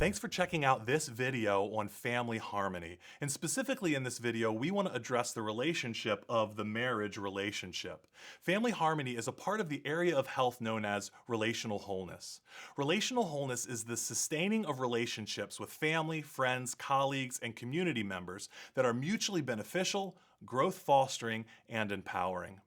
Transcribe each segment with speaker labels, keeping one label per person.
Speaker 1: Thanks for checking out this video on family harmony. And specifically in this video, we want to address the relationship of the marriage relationship. Family harmony is a part of the area of health known as relational wholeness. Relational wholeness is the sustaining of relationships with family, friends, colleagues, and community members that are mutually beneficial, growth fostering, and empowering.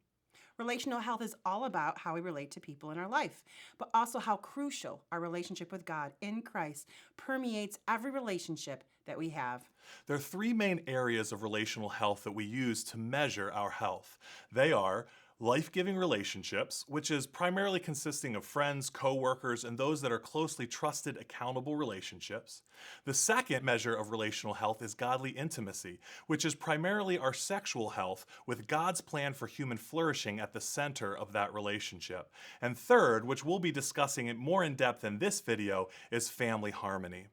Speaker 2: Relational health is all about how we relate to people in our life, but also how crucial our relationship with God in Christ permeates every relationship that we have.
Speaker 1: There are three main areas of relational health that we use to measure our health. They are life-giving relationships, which is primarily consisting of friends, co-workers, and those that are closely trusted, accountable relationships. The second measure of relational health is godly intimacy, which is primarily our sexual health with God's plan for human flourishing at the center of that relationship. And third, which we'll be discussing it more in depth in this video, is family harmony.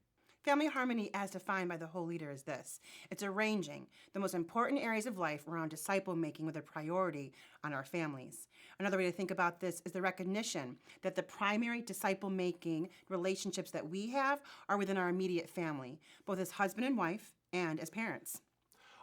Speaker 2: Family harmony, as defined by the whole leader, is this. It's arranging the most important areas of life around disciple making with a priority on our families. Another way to think about this is the recognition that the primary disciple making relationships that we have are within our immediate family, both as husband and wife and as parents.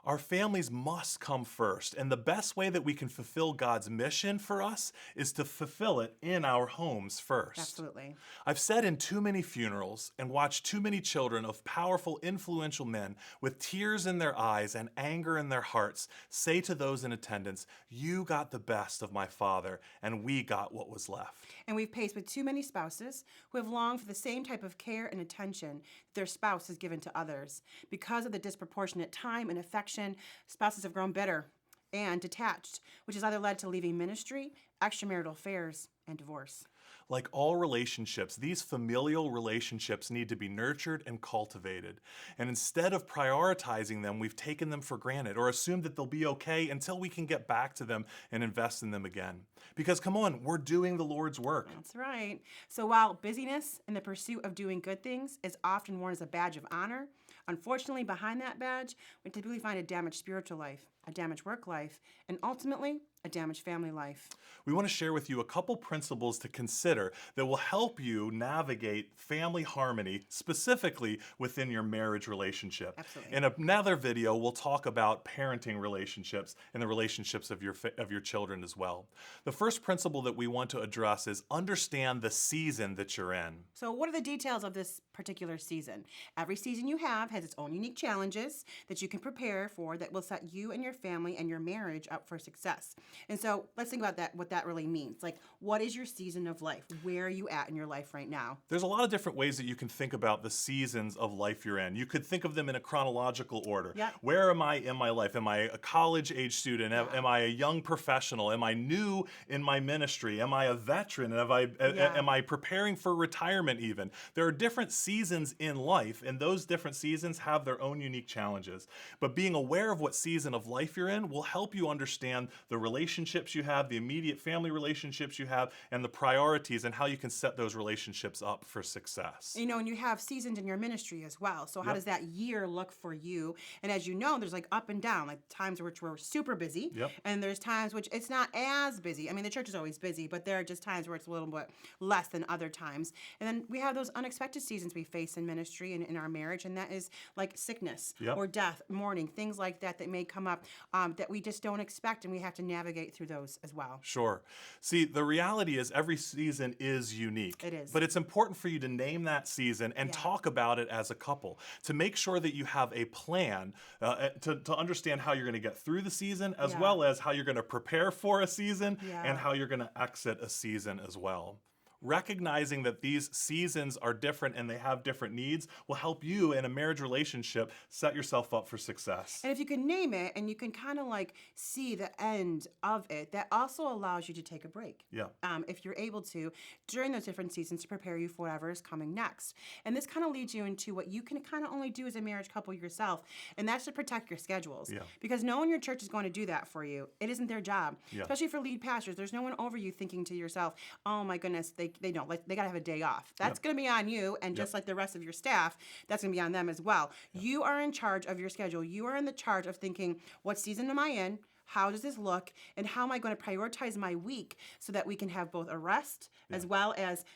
Speaker 1: Our families must come first, and the best way that we can fulfill God's mission for us is to fulfill it in our homes first.
Speaker 2: Absolutely.
Speaker 1: I've sat in too many funerals and watched too many children of powerful, influential men with tears in their eyes and anger in their hearts say to those in attendance, "You got the best of my father, and we got what was left."
Speaker 2: And we've faced with too many spouses who have longed for the same type of care and attention that their spouse has given to others. Because of the disproportionate time and affection, spouses have grown bitter and detached, which has either led to leaving ministry, extramarital affairs, and divorce.
Speaker 1: Like all relationships, these familial relationships need to be nurtured and cultivated. And instead of prioritizing them, we've taken them for granted or assumed that they'll be okay until we can get back to them and invest in them again. Because come on, we're doing the Lord's work.
Speaker 2: That's right. So while busyness in the pursuit of doing good things is often worn as a badge of honor, unfortunately behind that badge, we typically find a damaged spiritual life, a damaged work life, and ultimately a damaged family life.
Speaker 1: We want to share with you a couple principles to consider that will help you navigate family harmony, specifically within your marriage relationship.
Speaker 2: Absolutely.
Speaker 1: In another video, we'll talk about parenting relationships and the relationships of your children as well. The first principle that we want to address is understand the season that you're in.
Speaker 2: So what are the details of this particular season? Every season you have has its own unique challenges that you can prepare for that will set you and your family and your marriage up for success. And so let's think about that, what that really means. Like, what is your season of life? Where are you at in your life right now?
Speaker 1: There's a lot of different ways that you can think about the seasons of life you're in. You could think of them in a chronological order.
Speaker 2: Yeah.
Speaker 1: Where am I in my life? Am I a college age student? Am I a young professional? Am I new in my ministry? Am I a veteran? Am I preparing for retirement even? There are different seasons in life, and those different seasons have their own unique challenges. But being aware of what season of life you're in will help you understand the relationships you have, the immediate family relationships you have, and the priorities and how you can set those relationships up for success.
Speaker 2: You know, and you have seasons in your ministry as well. So how does that year look for you? And as you know, there's like up and down, like times which we're super busy.
Speaker 1: Yep.
Speaker 2: And there's times which it's not as busy. I mean, the church is always busy, but there are just times where it's a little bit less than other times. And then we have those unexpected seasons we face in ministry and in our marriage, and that is like sickness or death, mourning, things like that that may come up that we just don't expect, and we have to navigate through those as well.
Speaker 1: Sure. See, the reality is every season is unique.
Speaker 2: It is.
Speaker 1: But it's important for you to name that season and talk about it as a couple to make sure that you have a plan to understand how you're going to get through the season as well as how you're going to prepare for a season and how you're going to exit a season as well. Recognizing that these seasons are different and they have different needs will help you in a marriage relationship set yourself up for success.
Speaker 2: And if you can name it and you can kind of like see the end of it, that also allows you to take a break.
Speaker 1: Yeah.
Speaker 2: If you're able to, during those different seasons to prepare you for whatever is coming next. And this kind of leads you into what you can kind of only do as a marriage couple yourself, and that's to protect your schedules.
Speaker 1: Yeah.
Speaker 2: Because no one in your church is going to do that for you. It isn't their job.
Speaker 1: Yeah.
Speaker 2: Especially for lead pastors. There's no one over you thinking to yourself, oh my goodness, they don't. Like, they got to have a day off. That's going to be on you, and just like the rest of your staff, that's going to be on them as well. You are in charge of your schedule. You are in the charge of thinking, what season am I in? How does this look? And how am I going to prioritize my week so that we can have both a rest as well as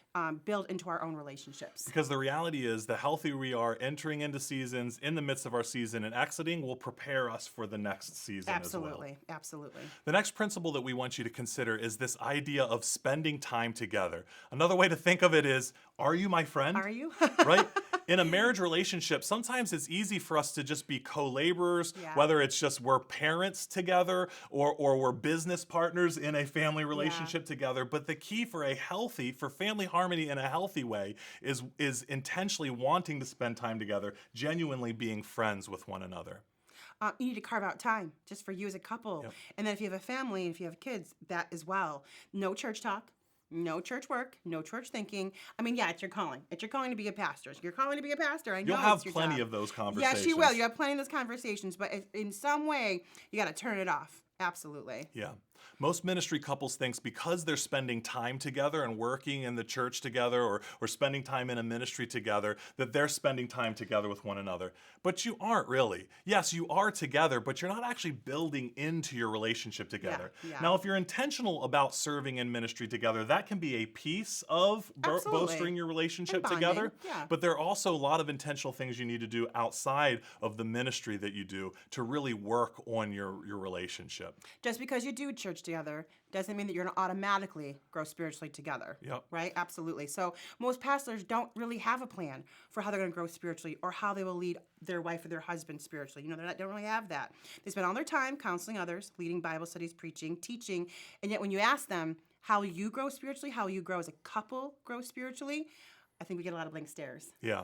Speaker 2: build into our own relationships?
Speaker 1: Because the reality is, the healthier we are entering into seasons, in the midst of our season and exiting, will prepare us for the next season as well.
Speaker 2: Absolutely. Absolutely.
Speaker 1: The next principle that we want you to consider is this idea of spending time together. Another way to think of it is, are you my friend?
Speaker 2: Are you?
Speaker 1: Right? In a marriage relationship, sometimes it's easy for us to just be co-laborers,
Speaker 2: Yeah.
Speaker 1: whether it's just we're parents together or we're business partners in a family relationship together. But the key for family harmony in a healthy way is intentionally wanting to spend time together, genuinely being friends with one another.
Speaker 2: You need to carve out time just for you as a couple.
Speaker 1: Yep.
Speaker 2: And then if you have a family and if you have kids, that as well. No church talk, no church work, no church thinking. I mean, yeah, it's your calling. It's your calling to be a pastor. You're calling to be a pastor. I know
Speaker 1: You'll have
Speaker 2: it's your
Speaker 1: plenty
Speaker 2: job.
Speaker 1: of those conversations.
Speaker 2: Yes, you will. You have plenty of those conversations, but in some way, you got to turn it off. Absolutely.
Speaker 1: Yeah. Most ministry couples thinks because they're spending time together and working in the church together or spending time in a ministry together, that they're spending time together with one another. But you aren't really. Yes, you are together, but you're not actually building into your relationship together.
Speaker 2: Yeah.
Speaker 1: Now, if you're intentional about serving in ministry together, that can be a piece of
Speaker 2: Absolutely.
Speaker 1: bolstering your relationship
Speaker 2: And bonding,
Speaker 1: together.
Speaker 2: yeah.
Speaker 1: But there are also a lot of intentional things you need to do outside of the ministry that you do to really work on your relationship.
Speaker 2: Just because you do church together doesn't mean that you're going to automatically grow spiritually together.
Speaker 1: Yep.
Speaker 2: Right? Absolutely. So most pastors don't really have a plan for how they're going to grow spiritually or how they will lead their wife or their husband spiritually. They don't really have that. They spend all their time counseling others, leading Bible studies, preaching, teaching, and yet when you ask them how you grow spiritually, how you grow as a couple grow spiritually, I think we get a lot of blank stares.
Speaker 1: Yeah.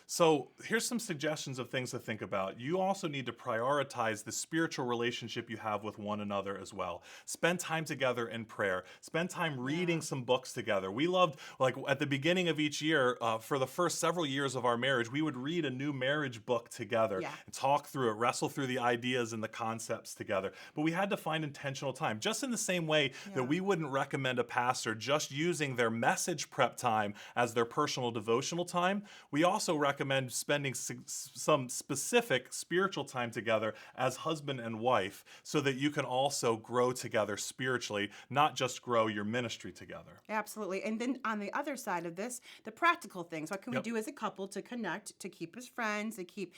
Speaker 1: So here's some suggestions of things to think about. You also need to prioritize the spiritual relationship you have with one another as well. Spend time together in prayer. Spend time reading some books together. We loved, like at the beginning of each year, for the first several years of our marriage, we would read a new marriage book together and talk through it, wrestle through the ideas and the concepts together. But we had to find intentional time. Just in the same way that we wouldn't recommend a pastor just using their message prep time as their personal devotional time, we also recommend spending some specific spiritual time together as husband and wife so that you can also grow together spiritually, not just grow your ministry together.
Speaker 2: Absolutely. And then on the other side of this, the practical things. What can we do as a couple to connect, to keep as friends, to keep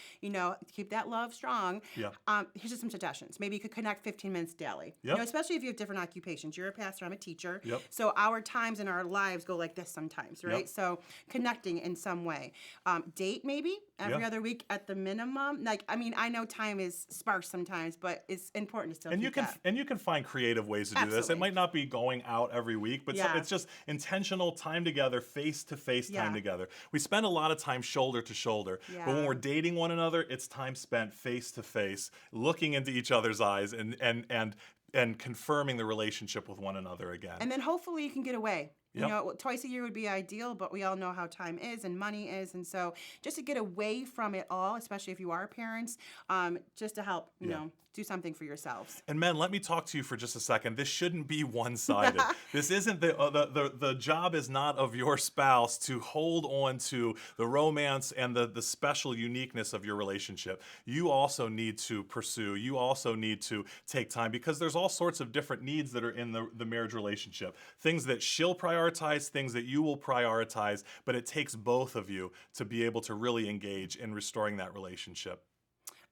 Speaker 2: that love strong? Here's just some suggestions. Maybe you could connect 15 minutes daily. Especially if you have different occupations. You're a pastor, I'm a teacher. So our times in our lives go like this sometimes, right? So connecting in some way. Date maybe every other week at the minimum. I know time is sparse sometimes, but it's important to still keep that.
Speaker 1: And you can find creative ways to do this. It might not be going out every week, but it's just intentional time together, face-to-face time together. We spend a lot of time shoulder to shoulder, but when we're dating one another, it's time spent face-to-face, looking into each other's eyes and confirming the relationship with one another again.
Speaker 2: And then hopefully you can get away. Twice a year would be ideal, but we all know how time is and money is. And so just to get away from it all, especially if you are parents, just to help, do something for yourselves.
Speaker 1: And men, let me talk to you for just a second. This shouldn't be one-sided. This isn't the job is not of your spouse to hold on to the romance and the special uniqueness of your relationship. You also need to pursue. You also need to take time because there's all sorts of different needs that are in the marriage relationship. Things that she'll prioritize, things that you will prioritize, but it takes both of you to be able to really engage in restoring that relationship.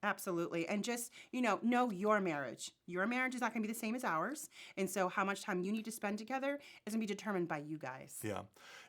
Speaker 2: Absolutely. And just, know your marriage. Your marriage is not going to be the same as ours. And so how much time you need to spend together is going to be determined by you guys.
Speaker 1: Yeah.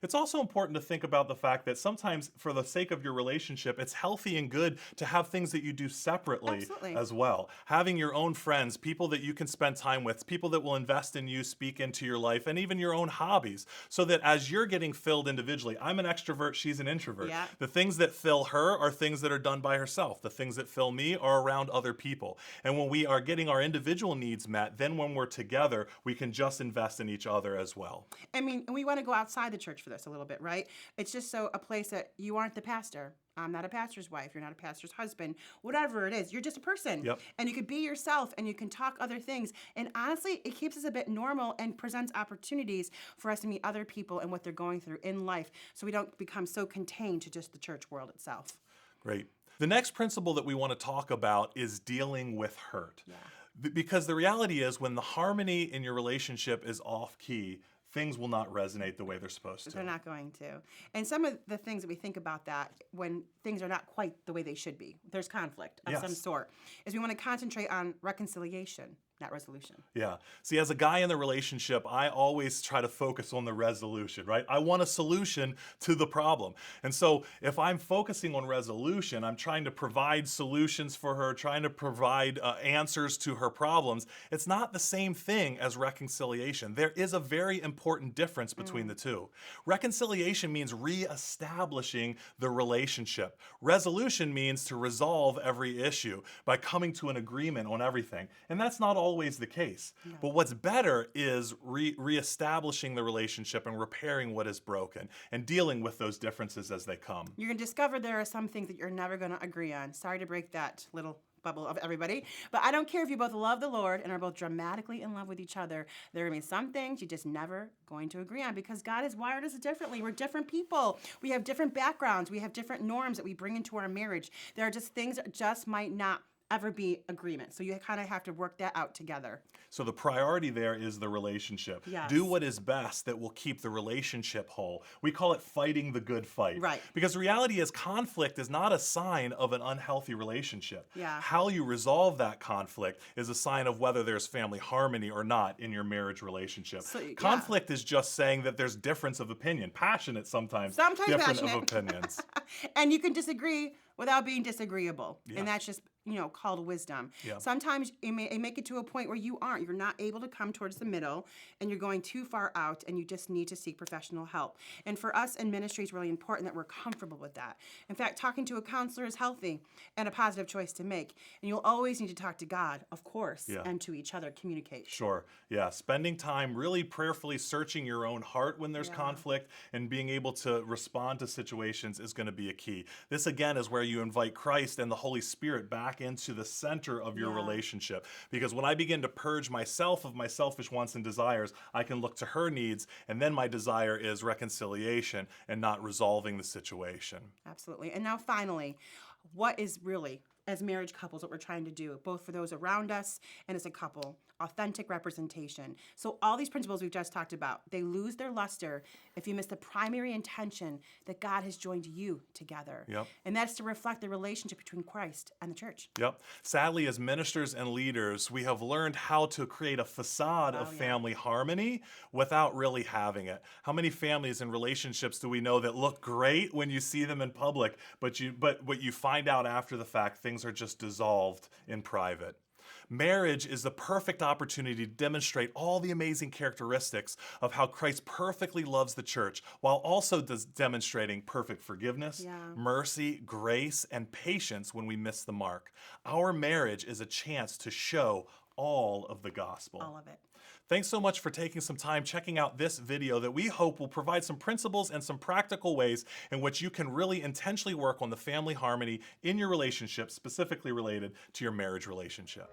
Speaker 1: It's also important to think about the fact that sometimes for the sake of your relationship, it's healthy and good to have things that you do separately as well. Having your own friends, people that you can spend time with, people that will invest in you, speak into your life, and even your own hobbies. So that as you're getting filled individually, I'm an extrovert, she's an introvert.
Speaker 2: Yeah.
Speaker 1: The things that fill her are things that are done by herself. The things that fill me are around other people. And when we are getting our individual needs met, then when we're together, we can just invest in each other as well.
Speaker 2: And we want to go outside the church for this a little bit, right? It's just so a place that you aren't the pastor. I'm not a pastor's wife. You're not a pastor's husband. Whatever it is, you're just a person. And you could be yourself and you can talk other things. And honestly, it keeps us a bit normal and presents opportunities for us to meet other people and what they're going through in life so we don't become so contained to just the church world itself.
Speaker 1: Great. The next principle that we want to talk about is dealing with hurt. Because the reality is, when the harmony in your relationship is off key, things will not resonate the way they're supposed to.
Speaker 2: They're not going to. And some of the things that we think about that when things are not quite the way they should be, there's conflict of some
Speaker 1: Yes.
Speaker 2: sort, is we want to concentrate on reconciliation, not resolution.
Speaker 1: Yeah. See, as a guy in the relationship, I always try to focus on the resolution, right? I want a solution to the problem. And so if I'm focusing on resolution, I'm trying to provide solutions for her, trying to provide answers to her problems. It's not the same thing as reconciliation. There is a very important difference between the two. Reconciliation means reestablishing the relationship. Resolution means to resolve every issue by coming to an agreement on everything. And that's not always the case. But what's better is reestablishing the relationship and repairing what is broken and dealing with those differences as they come.
Speaker 2: You're going to discover there are some things that you're never going to agree on. Sorry to break that little bubble of everybody, but I don't care if you both love the Lord and are both dramatically in love with each other. There are going to be some things you're just never going to agree on because God has wired us differently. We're different people. We have different backgrounds. We have different norms that we bring into our marriage. There are just things that just might not ever be agreement. So you kind of have to work that out together.
Speaker 1: So the priority there is the relationship.
Speaker 2: Yes.
Speaker 1: Do what is best that will keep the relationship whole. We call it fighting the good fight.
Speaker 2: Right.
Speaker 1: Because the reality is conflict is not a sign of an unhealthy relationship.
Speaker 2: Yeah.
Speaker 1: How you resolve that conflict is a sign of whether there's family harmony or not in your marriage relationship.
Speaker 2: So, yeah.
Speaker 1: Conflict is just saying that there's difference of opinion. Passionate sometimes different
Speaker 2: passionate.
Speaker 1: of opinions.
Speaker 2: And you can disagree without being disagreeable.
Speaker 1: Yeah.
Speaker 2: And that's just, called wisdom.
Speaker 1: Yeah.
Speaker 2: Sometimes it may make it to a point where you aren't. You're not able to come towards the middle and you're going too far out and you just need to seek professional help. And for us in ministry, it's really important that we're comfortable with that. In fact, talking to a counselor is healthy and a positive choice to make. And you'll always need to talk to God, of course,
Speaker 1: Yeah.
Speaker 2: and to each other, communicate.
Speaker 1: Sure. Yeah. Spending time really prayerfully searching your own heart when there's
Speaker 2: Yeah.
Speaker 1: conflict and being able to respond to situations is going to be a key. This, again, is where you invite Christ and the Holy Spirit back into the center of your
Speaker 2: Yeah.
Speaker 1: relationship. Because when I begin to purge myself of my selfish wants and desires, I can look to her needs, and then my desire is reconciliation and not resolving the situation.
Speaker 2: Absolutely. And now finally, what is really, as marriage couples, what we're trying to do, both for those around us and as a couple? Authentic representation. So all these principles we've just talked about, they lose their luster if you miss the primary intention that God has joined you together.
Speaker 1: Yep.
Speaker 2: And that's to reflect the relationship between Christ and the church.
Speaker 1: Yep. Sadly, as ministers and leaders, we have learned how to create a facade of
Speaker 2: yeah.
Speaker 1: family harmony without really having it. How many families and relationships do we know that look great when you see them in public, but what you find out after the fact, things are just dissolved in private? Marriage is the perfect opportunity to demonstrate all the amazing characteristics of how Christ perfectly loves the church, while also demonstrating perfect forgiveness,
Speaker 2: Yeah.
Speaker 1: mercy, grace, and patience when we miss the mark. Our marriage is a chance to show all of the gospel.
Speaker 2: All of it.
Speaker 1: Thanks so much for taking some time checking out this video that we hope will provide some principles and some practical ways in which you can really intentionally work on the family harmony in your relationship, specifically related to your marriage relationship.